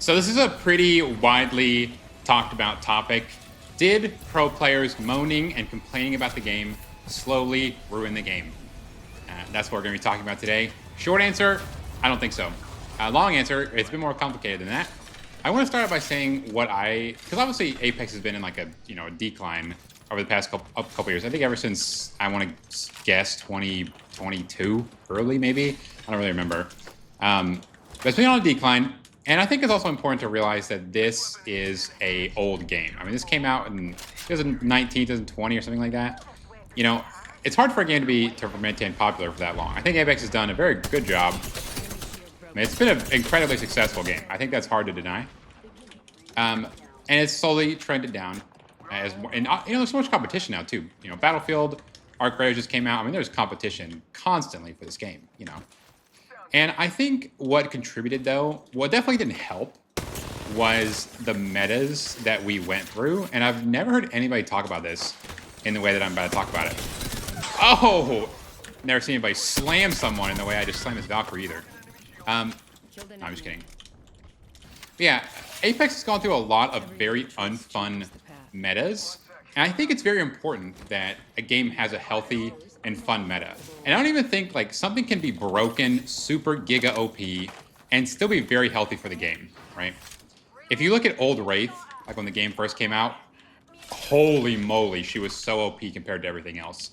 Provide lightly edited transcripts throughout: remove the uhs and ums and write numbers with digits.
So this is a pretty widely talked about topic. Did pro players moaning and complaining about the game slowly ruin the game? That's what we're going to be talking about today. Short answer, I don't think so. Long answer, it's a bit more complicated than that. I want to start out by saying because obviously Apex has been in like a decline over the past couple years. I think ever since, I want to guess 2022, early maybe. I don't really remember. But it's been on a decline. And I think it's also important to realize that this is a old game. I mean, this came out in 2019, 2020 or something like that. You know, it's hard for a game to remain popular for that long. I think Apex has done a very good job. I mean, it's been an incredibly successful game. I think that's hard to deny. And it's slowly trended down. There's so much competition now too. Battlefield, Arc Raiders just came out. I mean, there's competition constantly for this game. And I think what contributed, though, what definitely didn't help was the metas that we went through. And I've never heard anybody talk about this in the way that I'm about to talk about it. Oh! Never seen anybody slam someone in the way I just slammed this Valkyrie either. No, I'm just kidding. But yeah, Apex has gone through a lot of very unfun metas. And I think it's very important that a game has a healthy and fun meta. And I don't even think like something can be broken, super giga OP, and still be very healthy for the game, right? If you look at old Wraith, like when the game first came out, holy moly, she was so OP compared to everything else.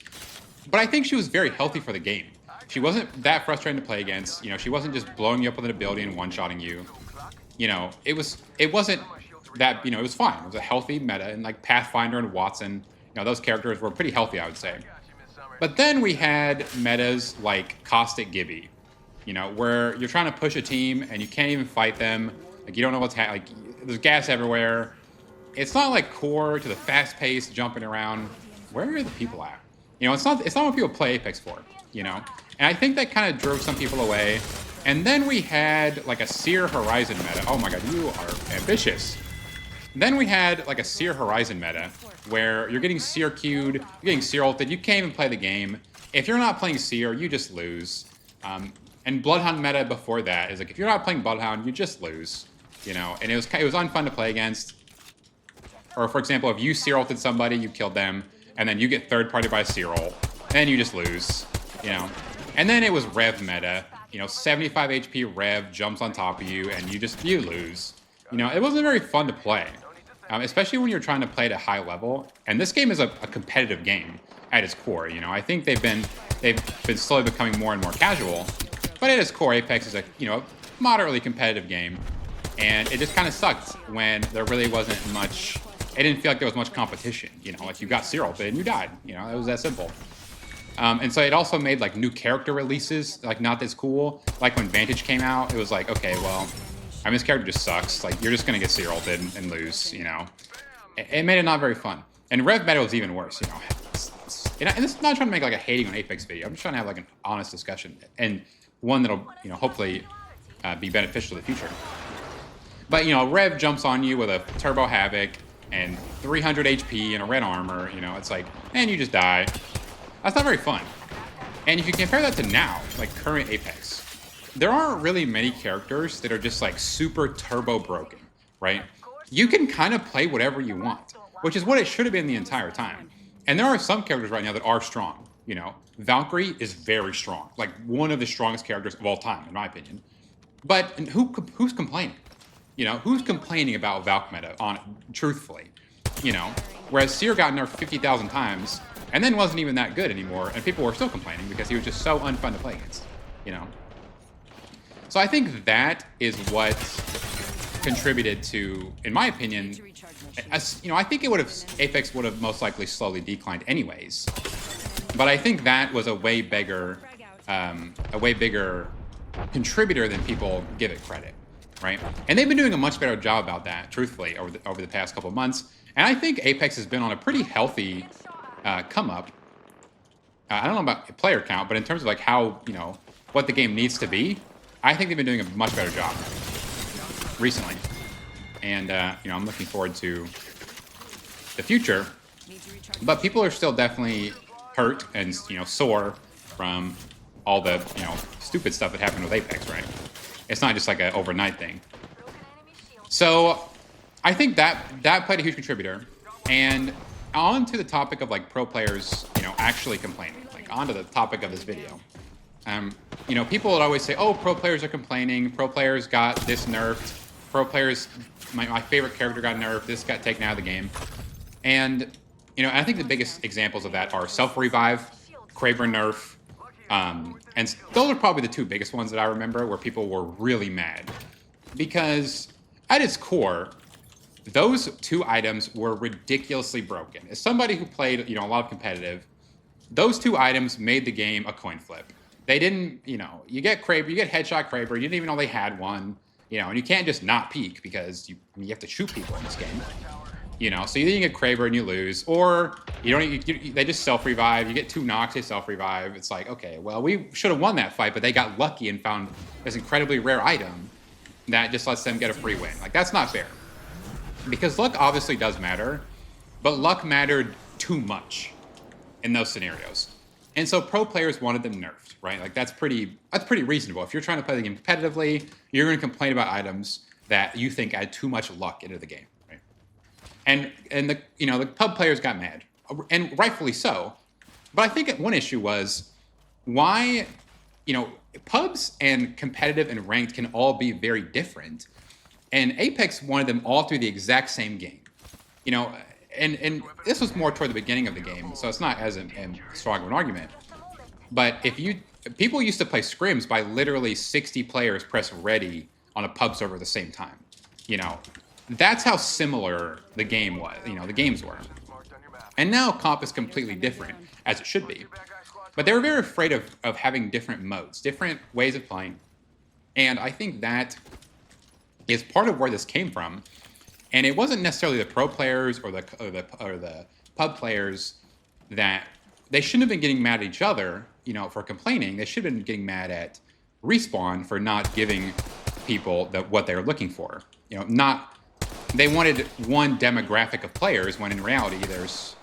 But I think she was very healthy for the game. She wasn't that frustrating to play against. She wasn't just blowing you up with an ability and one-shotting you. It wasn't that, it was fine. It was a healthy meta, and like Pathfinder and Watson, those characters were pretty healthy, I would say. But then we had metas like Caustic Gibby, where you're trying to push a team and you can't even fight them. Like, you don't know what's happening. Like, there's gas everywhere. It's not like core to the fast-paced jumping around. Where are the people at? It's not what people play Apex for, And I think that kind of drove some people away. And then we had like a Seer Horizon meta. Oh my god, you are ambitious. Then we had like a Seer Horizon meta where you're getting Seer queued, you're getting Seer ulted, you can't even play the game. If you're not playing Seer, you just lose. And Bloodhound meta before that is like, if you're not playing Bloodhound, you just lose. And it was unfun to play against. Or for example, if you Seer ulted somebody, you killed them, and then you get third party by Seer ult, then you just lose. And then it was Rev meta. 75 HP Rev jumps on top of you, and you lose. It wasn't very fun to play. Especially when you're trying to play at a high level. And this game is a competitive game at its core. I think they've been slowly becoming more and more casual. But at its core, Apex is a moderately competitive game. And it just kind of sucked when there really wasn't much. It didn't feel like there was much competition. Like you got Seer ulted and you died. It was that simple. And so it also made like new character releases like not this cool. Like when Vantage came out, it was like, okay, well, I mean, this character just sucks. Like, you're just going to get Seer ulted and lose, It made it not very fun. And Rev meta was even worse, And this is not trying to make like a hating on Apex video. I'm just trying to have like an honest discussion. And one that'll, hopefully be beneficial to the future. But, Rev jumps on you with a Turbo Havoc and 300 HP and a red armor, It's like, and you just die. That's not very fun. And if you compare that to now, like current Apex, there aren't really many characters that are just like super turbo broken, right? You can kind of play whatever you want, which is what it should have been the entire time. And there are some characters right now that are strong, Valkyrie is very strong, like one of the strongest characters of all time, in my opinion. But who's complaining? Who's complaining about Valk meta truthfully? Whereas Seer got nerfed 50,000 times and then wasn't even that good anymore, and people were still complaining because he was just so unfun to play against, So I think that is what contributed to, in my opinion, I think Apex would have most likely slowly declined anyways. But I think that was a way bigger contributor than people give it credit, right? And they've been doing a much better job about that, truthfully, over the past couple of months. And I think Apex has been on a pretty healthy come up. I don't know about player count, but in terms of like how, what the game needs to be, I think they've been doing a much better job recently. And, I'm looking forward to the future. But people are still definitely hurt and, sore from all the, stupid stuff that happened with Apex, right? It's not just like an overnight thing. So I think that played a huge contributor. And on to the topic of like pro players, actually complaining, like onto the topic of this video. People would always say, oh, pro players are complaining. Pro players got this nerfed. Pro players, my favorite character got nerfed. This got taken out of the game. And, I think the biggest examples of that are self-revive, Kraber nerf. And those are probably the two biggest ones that I remember where people were really mad. Because at its core, those two items were ridiculously broken. As somebody who played, a lot of competitive, those two items made the game a coin flip. They didn't, you get Kraber, you get headshot Kraber, you didn't even know they had one, and you can't just not peek because you have to shoot people in this game. So you get Kraber and you lose, or they just self-revive, you get 2 knocks, they self-revive. It's like, okay, well, we should have won that fight, but they got lucky and found this incredibly rare item that just lets them get a free win. Like, that's not fair. Because luck obviously does matter, but luck mattered too much in those scenarios. And so pro players wanted them nerfed, right? Like that's pretty reasonable. If you're trying to play the game competitively, you're going to complain about items that you think add too much luck into the game, right? And the pub players got mad, and rightfully so. But I think one issue was why, pubs and competitive and ranked can all be very different. And Apex wanted them all through the exact same game, and this was more toward the beginning of the game, so it's not as strong of an argument. But people used to play scrims by literally 60 players press ready on a pub server at the same time. That's how similar the game was, the games were. And now comp is completely different, as it should be. But they were very afraid of having different modes, different ways of playing. And I think that is part of where this came from. And it wasn't necessarily the pro players or the pub players that they shouldn't have been getting mad at each other, for complaining. They should have been getting mad at Respawn for not giving people what they were looking for. They wanted one demographic of players when in reality there's,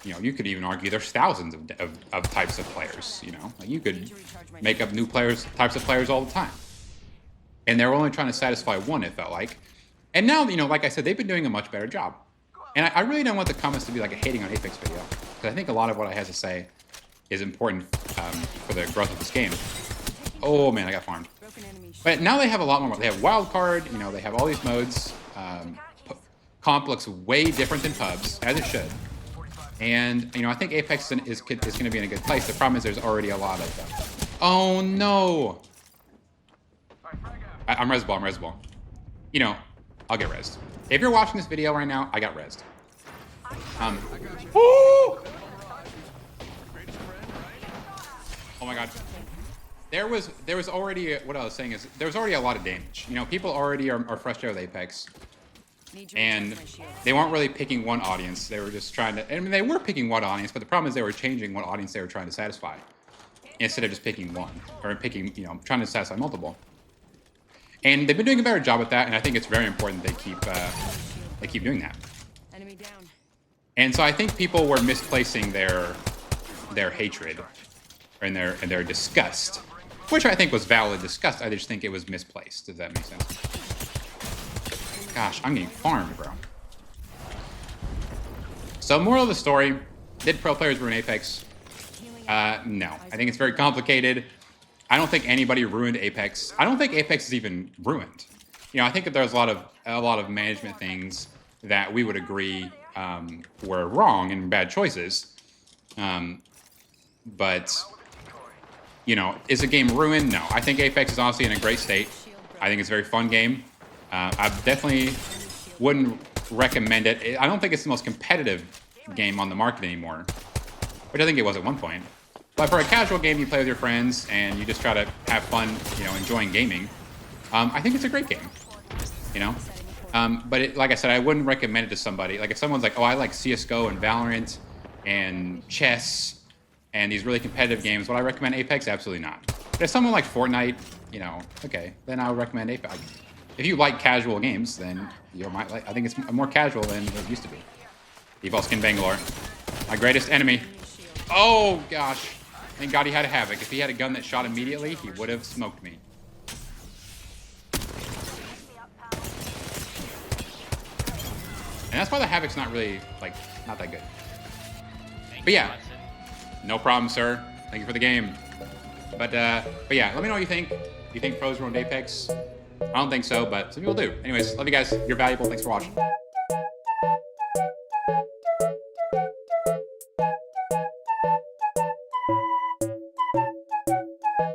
you could even argue there's thousands of types of players. Like you could make up new types of players all the time. And they were only trying to satisfy one, it felt like. And now, like I said, they've been doing a much better job. And I really don't want the comments to be like a hating on Apex video, because I think a lot of what I have to say is important for the growth of this game. Oh man, I got farmed. But now they have a lot more. They have wildcard, they have all these modes. Comp looks way different than pubs, as it should. And, I think Apex is going to be in a good place. The problem is there's already a lot of them. Oh no! I'm res ball. I'll get rezzed. If you're watching this video right now, I got rezzed. Oh my god. There was already, what I was saying is, there was already a lot of damage. People already are frustrated with Apex. And they weren't really picking one audience. They were just trying to, they were picking one audience, but the problem is they were changing what audience they were trying to satisfy. Instead of just picking one, or picking, trying to satisfy multiple. And they've been doing a better job with that, and I think it's very important they keep doing that. And so I think people were misplacing their hatred and their disgust, which I think was valid disgust. I just think it was misplaced. Does that make sense? Gosh, I'm getting farmed, bro. So moral of the story, did pro players ruin Apex? No. I think it's very complicated. I don't think anybody ruined Apex. I don't think Apex is even ruined. I think that there's a lot of management things that we would agree were wrong and bad choices. But is the game ruined? No. I think Apex is honestly in a great state. I think it's a very fun game. I definitely wouldn't recommend it. I don't think it's the most competitive game on the market anymore, which I think it was at one point. But for a casual game you play with your friends and you just try to have fun, enjoying gaming, I think it's a great game, But like I said, I wouldn't recommend it to somebody. Like if someone's like, oh, I like CSGO and Valorant and chess and these really competitive games, would I recommend Apex? Absolutely not. But if someone likes Fortnite, okay, then I would recommend Apex. If you like casual games, then I think it's more casual than it used to be. Default skin Bangalore. My greatest enemy. Oh, gosh. Thank God he had a Havoc. If he had a gun that shot immediately, he would have smoked me. And that's why the Havoc's not really, like, not that good. Thank But you, yeah, Watson. no problem, sir. Thank you for the game. But yeah, let me know what you think. Do you think pros ruined Apex? I don't think so, but some people do. Anyways, love you guys. You're valuable. Thanks for watching.